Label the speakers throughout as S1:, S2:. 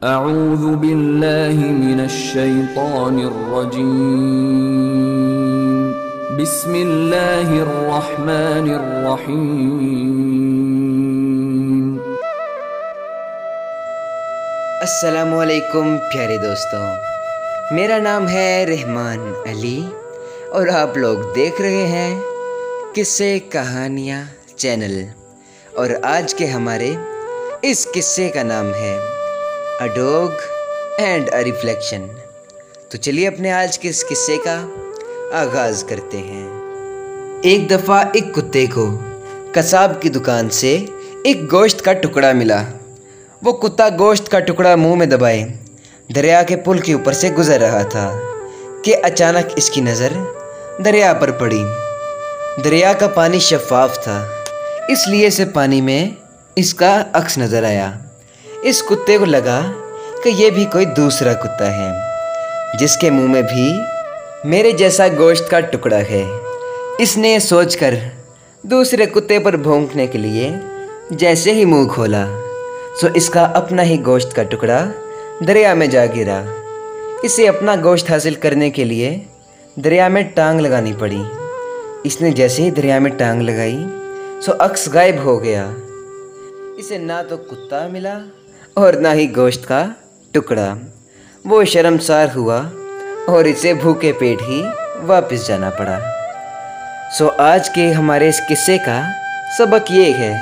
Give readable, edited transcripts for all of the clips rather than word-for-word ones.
S1: अऊज़ु बिल्लाहि मिनश्शैतानिर्रजीम। बिस्मिल्लाहिर्रहमानिर्रहीम।
S2: अस्सलामुअलैकुम प्यारे दोस्तों, मेरा नाम है रहमान अली और आप लोग देख रहे हैं किस्से कहानियाँ चैनल। और आज के हमारे इस किस्से का नाम है a dog and a reflection. तो चलिए अपने आज के इस किस्से का आगाज़ करते हैं। एक दफ़ा एक कुत्ते को कसाब की दुकान से एक गोश्त का टुकड़ा मिला। वो कुत्ता गोश्त का टुकड़ा मुंह में दबाए दरिया के पुल के ऊपर से गुजर रहा था कि अचानक इसकी नज़र दरिया पर पड़ी। दरिया का पानी शफाफ था, इसलिए से पानी में इसका अक्स नज़र आया। इस कुत्ते को लगा कि यह भी कोई दूसरा कुत्ता है जिसके मुंह में भी मेरे जैसा गोश्त का टुकड़ा है। इसने सोचकर दूसरे कुत्ते पर भौंकने के लिए जैसे ही मुंह खोला सो इसका अपना ही गोश्त का टुकड़ा दरिया में जा गिरा। इसे अपना गोश्त हासिल करने के लिए दरिया में टांग लगानी पड़ी। इसने जैसे ही दरिया में टांग लगाई सो अक्स गायब हो गया। इसे ना तो कुत्ता मिला और ना ही गोश्त का टुकड़ा। वो शर्मसार हुआ और इसे भूखे पेट ही वापस जाना पड़ा। सो आज के हमारे इस किस्से का सबक ये है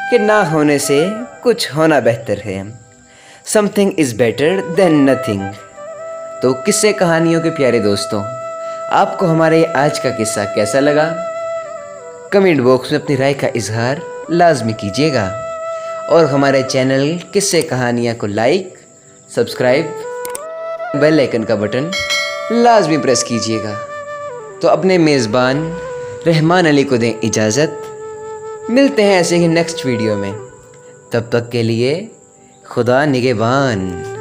S2: कि ना होने से कुछ होना बेहतर है। Something is better than nothing. तो किस्से कहानियों के प्यारे दोस्तों, आपको हमारे आज का किस्सा कैसा लगा? कमेंट बॉक्स में अपनी राय का इजहार लाजमी कीजिएगा और हमारे चैनल किस्से कहानियाँ को लाइक, सब्सक्राइब, बेल आइकन का बटन लाजमी प्रेस कीजिएगा। तो अपने मेज़बान रहमान अली को दें इजाज़त। मिलते हैं ऐसे ही नेक्स्ट वीडियो में। तब तक के लिए खुदा निगहबान।